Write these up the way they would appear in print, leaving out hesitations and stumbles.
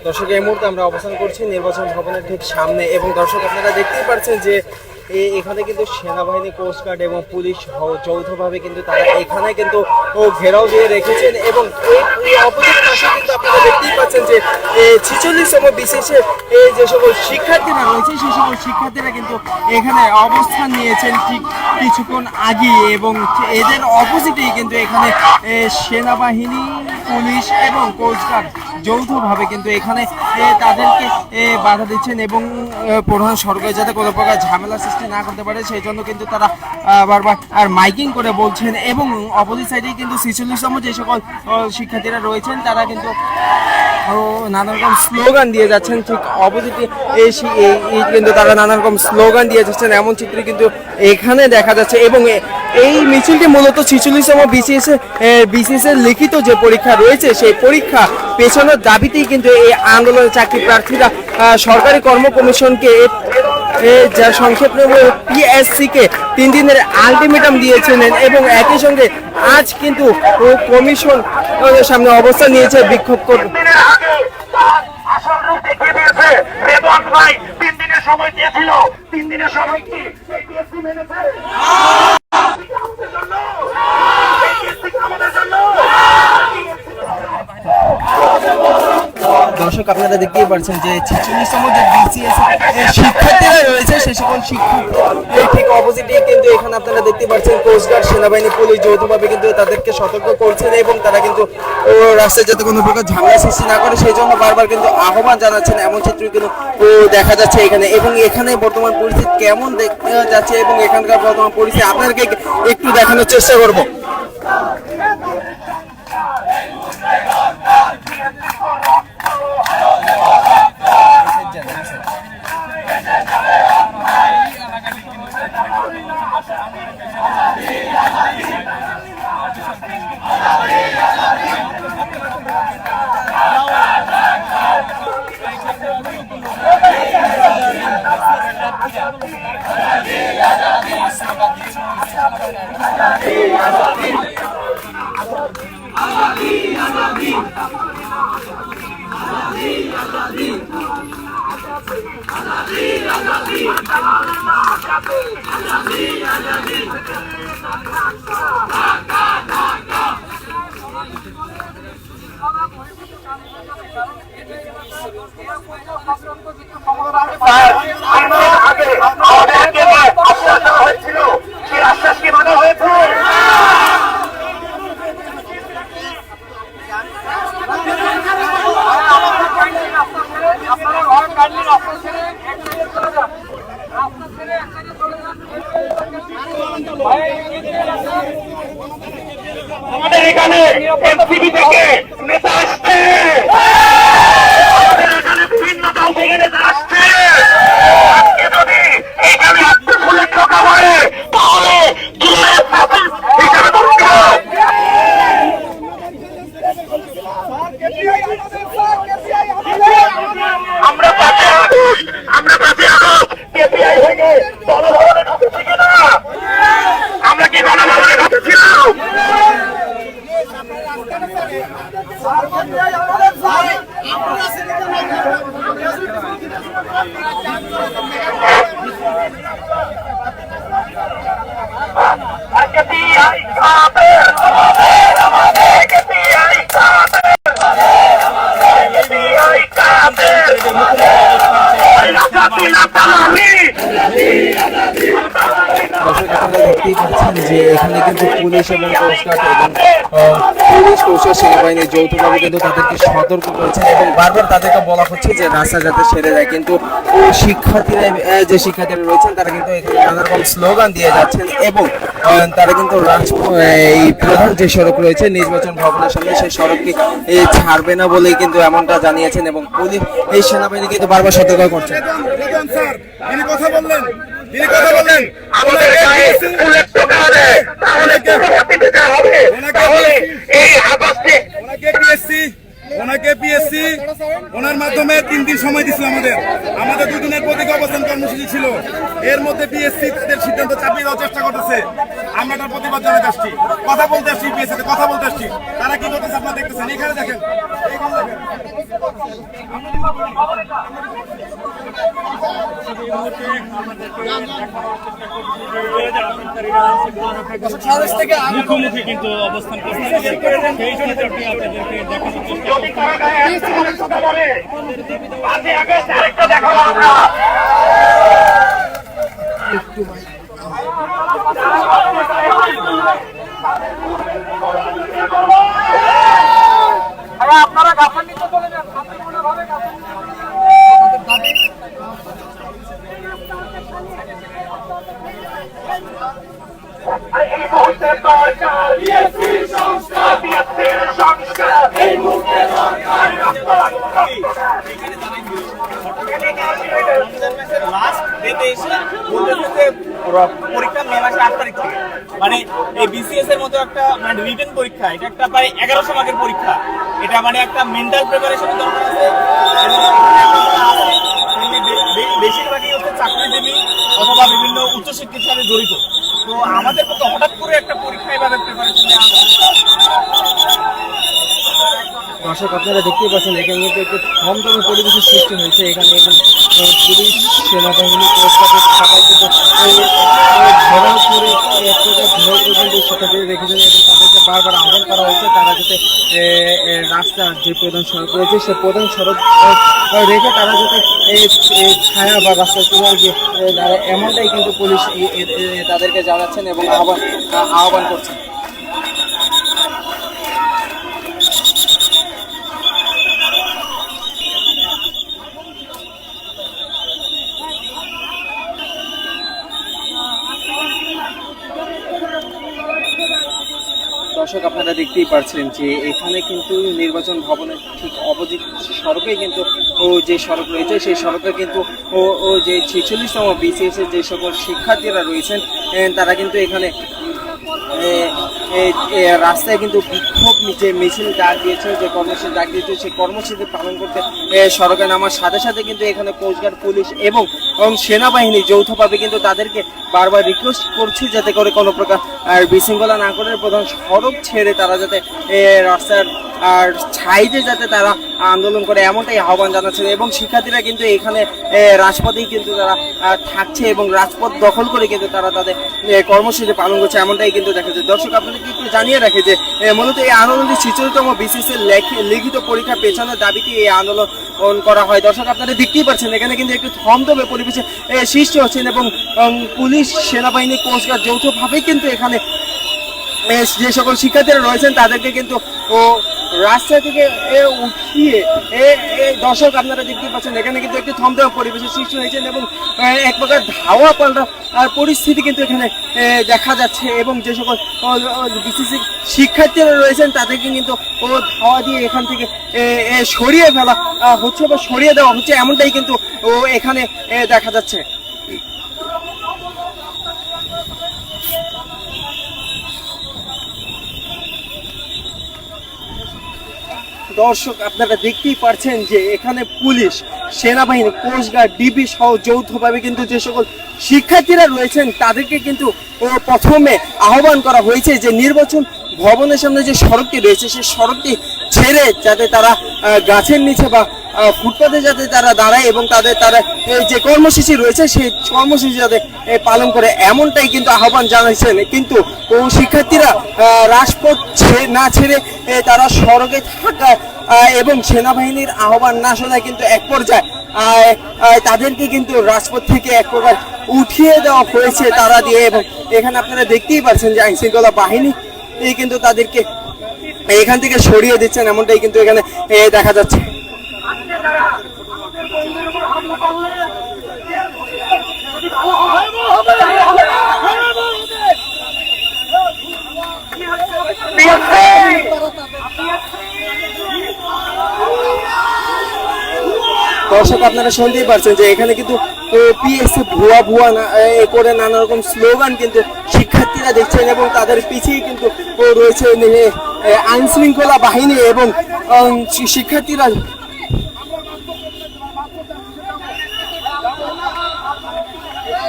দর্শক এই মুহূর্তে আমরা অবস্থান করছি নির্বাচন ভবনের ঠিক সামনে এবং দর্শক আপনারা দেখতেই পাচ্ছেন যে এখানে কিন্তু সেনাবাহিনী, কোস্টগার্ড এবং পুলিশ যৌথভাবে কিন্তু তারা এখানে কিন্তু ঘেরাও দিয়ে রেখেছেন এবং এই অপোজিট পাশে কিন্তু আপনারা দেখতেই পাচ্ছেন যে 46তম বিসিএস যে সকল শিক্ষার্থীরা রয়েছে সেই সকল শিক্ষার্থীরা কিন্তু এখানে অবস্থান নিয়েছেন ঠিক কিছুক্ষণ আগে এবং এদের অপোজিটেই কিন্তু এখানে সেনাবাহিনী, পুলিশ এবং কোস্টগার্ড যৌথভাবে কিন্তু এখানে তাদেরকে বাধা দিচ্ছেন এবং প্রধান সড়কে যাতে কোনো প্রকার ঝামেলা সৃষ্টি না করতে পারে সেই জন্য কিন্তু তারা বারবার আর মাইকিং করে বলছেন এবং অপোজিট সাইডে কিন্তু 46তম যে সকল শিক্ষার্থীরা রয়েছেন তারা কিন্তু নানা রকম স্লোগান দিয়ে যাচ্ছেন। ঠিক অপোজিটে কিন্তু তারা নানা রকম স্লোগান দিয়ে যাচ্ছেন এমন চিত্র কিন্তু এখানে দেখা যাচ্ছে এবং এই মিছিলটি মূলত 46তম বিসিএস এর লিখিত যে পরীক্ষা রয়েছে সেই পরীক্ষা পেছানোর দাবিতেই কিন্তু এই আন্দোলনের চাকরি প্রার্থীরা সরকারি কর্ম কমিশনকে যা সংক্ষেপে পিএসসি কে 3 দিনের আলটিমেটাম দিয়েছিলেন এবং একই সঙ্গে আজ কিন্তু কমিশন সামনে অবস্থান নিয়েছে বিক্ষোভ করতে। 3 দিনের সময় দিয়েছিল, 3 দিনের সময় কি দর্শক আপনারা দেখতেই পাচ্ছেন যে 46তম যে বিসিএস শিক্ষার্থীরা রয়েছে সেই সকল শিক্ষার্থীদের ঠিক অপোজিটে কিন্তু এখানে আপনারা দেখতে পাচ্ছেন কোস্টগার্ড, সেনাবাহিনী, পুলিশ যৌথভাবে কিন্তু তাদেরকে সতর্ক করছেন এবং তারা কিন্তু রাস্তায় যাতে কোনো প্রকার ঝামেলা সৃষ্টি না করে সেই জন্য বারবার কিন্তু আহ্বান জানাচ্ছেন এমন চিত্র কিন্তু দেখা যাচ্ছে এখানে এবং এখানে বর্তমান পরিস্থিতি কেমন দেখা যাচ্ছে এবং এখানকার বর্তমান পরিস্থিতি আপনাদেরকে একটু দেখানোর চেষ্টা করব। আমাদের এখানে এনসিপি থেকে নেতা আসছে, আমাদের এখানে বিভিন্ন দল থেকে নেতা আসছে। আজকে যদি এখানে ফুলের ঠোকা পড়ে তাহলে হিসাবে আমরা 5 আগস্ট কেপিআই থেকে গণভবনে ঢুকেছি কিনা? আমরা কি গণভবনে ঢুকেছিলাম? দেখতেই পাচ্ছেন যে এখানে কিন্তু পুলিশ এবং কোস্টগার্ড এবং পুলিশ, কোস্টগার্ড, সেনাবাহিনী যৌথভাবে কিন্তু তাদেরকে সতর্ক করেছেন এবং বারবার তাদেরকে বলা হচ্ছে যে রাস্তা যাতে সেরে যায় কিন্তু শিক্ষার্থীরা রয়েছেন তারা কিন্তু এখানে নানা রকম স্লোগান দিয়ে যাচ্ছেন এবং তারা কিন্তু এই প্রধান যে সড়ক রয়েছে নির্বাচন ভবনের সামনে সেই সড়ককে ছাড়বে না বলেই কিন্তু এমনটা জানিয়েছেন এবং পুলিশ এই সেনাবাহিনী কিন্তু বারবার সতর্ক করছেন। আমাদের ফুলের টোকা হবে তাহলে এই আগস্টে ওনাকে পিএসসি ওনার মাধ্যমে 3 দিন সময় দিছিল আমাদের 2 দিনের প্রতীক অবস্থান কর্মসূচি ছিল। এর মধ্যে পিএসসি তাদের সিদ্ধান্ত চাপিয়ে দেওয়ার চেষ্টা করতেছে। আমরা তার প্রতিবাদ জানাতে আসছি, কথা বলতে আসছি, পিএসসি কথা বলতে আসছি। তারা কি করতেছে আপনারা দেখতেছেন, এখানে দেখেন। মুখোমুখি কিন্তু অবস্থান করছে সেই চিত্রটি আপনাদেরকে দেখানোর চেষ্টা যদি কারাগারে একজনের কথা বলে 5ই আগস্ট আরেকটা দেখাবো আমরা। আপনারা গাফার নিতে চলে যান, শান্তিপূর্ণভাবে গাফার নিতে এই মুহূর্তে দরকার বিএসপির সংস্কার, বিএসপির সংস্কার এই মুহূর্তে দরকার। লাস্ট ডেতে এসে বলতেছে যে পরীক্ষা মে মাসে 8 তারিখ থেকে, মানে এই বিসিএস এর মতো একটা মানে রিটেন পরীক্ষা, এটা একটা প্রায় 1100 মার্কের পরীক্ষা, এটা মানে একটা মেন্টাল প্রিপারেশনের দরকার আছে। বেশিরভাগই হচ্ছে চাকরিজীবী অথবা বিভিন্ন উচ্চশিক্ষার সাথে জড়িত। তো আমাদের মতো হঠাৎ করে একটা পরীক্ষা এভাবে প্রিপারেশন নেওয়া দর্শক আপনারা দেখতেই পাচ্ছেন এখানে কিন্তু একটু থমথমে পরিবেশের সৃষ্টি হয়েছে। এখানে পুলিশ সেনাবাহিনী কোস্টগার্ডের সবাই কিন্তু ঘেরাও করে এক জায়গায় ঘেরাও পর্যন্ত শিক্ষার্থীদের রেখেছেন এবং তাদেরকে বারবার আহ্বান করা হয়েছে তারা যাতে রাস্তার যে প্রধান সড়ক রয়েছে সে প্রধান সড়ক রেখে তারা যাতে ছায়া বা রাস্তার কিনারে গিয়ে এমনটাই কিন্তু পুলিশ তাদেরকে জানাচ্ছেন এবং আহ্বান করছেন। দর্শক আপনারা দেখতেই পাচ্ছেন যে এখানে কিন্তু নির্বাচন ভবনের ঠিক অপোজিট সড়কে কিন্তু যে সড়ক রয়েছে সেই সড়কে কিন্তু যে 46তম বিসিএস এর যে সকল শিক্ষার্থীরা রয়েছেন তারা কিন্তু এখানে রাস্তায় কিন্তু বিক্ষোভ যে মিছিল ডাক দিয়েছে, যে কর্মসূচি ডাক দিয়েছে সেই কর্মসূচি পালন করতে সড়কে নামার সাথে সাথে কিন্তু এখানে কোস্টগার্ড পুলিশ এবং সেনাবাহিনী যৌথভাবে কিন্তু তাদেরকে বারবার রিকোয়েস্ট করছে যাতে করে কোনো প্রকার বিশৃঙ্খলা না করে প্রধান সড়ক ছেড়ে তারা যাতে রাস্তার আর ছাইতে যাতে তারা আন্দোলন করে এমনটাই আহ্বান জানাচ্ছেন। এবং শিক্ষার্থীরা কিন্তু এখানে রাজপথেই কিন্তু তারা থাকছে এবং রাজপথ দখল করে কিন্তু তারা তাদের কর্মসূচি পালন করছে এমনটাই কিন্তু দেখা যায়। দর্শক আপনাদেরকে একটু জানিয়ে রাখে যে মূলত এই আন্দোলনটি 46তম বিসিএস এর লিখিত পরীক্ষা পেছানোর দাবিতে এই আন্দোলন করা হয়। দর্শক আপনারা দেখতেই পাচ্ছেন এখানে কিন্তু একটু থমথমে পরিবেশে সৃষ্টি হচ্ছেন এবং পুলিশ সেনাবাহিনী কোস্টগার্ড যৌথভাবেই কিন্তু এখানে যে সকল শিক্ষার্থীরা রয়েছেন তাদেরকে কিন্তু রাস্তা থেকে উঠিয়ে দর্শক আপনারা দেখতে পাচ্ছেন এখানে কিন্তু একটি থমথমে পরিবেশের সৃষ্টি হয়েছেন এবং এক প্রকার ধাওয়া পাল্টা পরিস্থিতি কিন্তু এখানে দেখা যাচ্ছে এবং যে সকল বিসিসি শিক্ষার্থীরা রয়েছেন তাদেরকে কিন্তু ধাওয়া দিয়ে এখান থেকে সরিয়ে ফেলা হচ্ছে বা সরিয়ে দেওয়া হচ্ছে এমনটাই কিন্তু এখানে দেখা যাচ্ছে। দর্শক আপনারা দেখতেই পাচ্ছেন যে এখানে পুলিশ সেনাবাহিনী কোস্টগার্ড ডিবি সহ যৌথভাবে কিন্তু যে সকল শিক্ষার্থীরা রয়েছেন তাদেরকে কিন্তু প্রথমে আহ্বান করা হয়েছে যে নির্বাচন ভবনের সামনে যে সড়কটি রয়েছে সেই সড়কটি ছেড়ে যাতে তারা গাছের নিচে বা ফুটপাতে যাতে তারা দাঁড়ায় এবং তারা যে কর্মসূচি রয়েছে সেই কর্মসূচি যাতে পালন করে এমনটাই কিন্তু আহ্বান জানাইছেন। কিন্তু শিক্ষার্থীরা রাজপথ না ছেড়ে তারা সড়কে থাকা এবং সেনাবাহিনীর আহ্বান না শোনায় কিন্তু এক পর্যায়ে তাদেরকে কিন্তু রাজপথ থেকে এক প্রকার উঠিয়ে দেওয়া হয়েছে তারা দিয়ে এবং এখানে আপনারা দেখতেই পাচ্ছেন যে আইনশৃঙ্খলা বাহিনী কিন্তু তাদেরকে এখান থেকে সরিয়ে দিচ্ছেন এমনটাই কিন্তু এখানে দেখা যাচ্ছে। দর্শক আপনারা শুনতেই পারছেন যে এখানে কিন্তু পিএসসি ভুয়া করে নানা রকম স্লোগান কিন্তু শিক্ষার্থীরা দেখছেন এবং তাদের পিছিয়ে কিন্তু রয়েছে আইন শৃঙ্খলা বাহিনী এবং শিক্ষার্থীরা।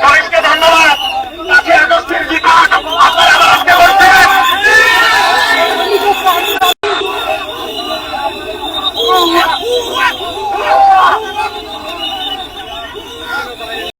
পুলিশকে ধন্যবাদ।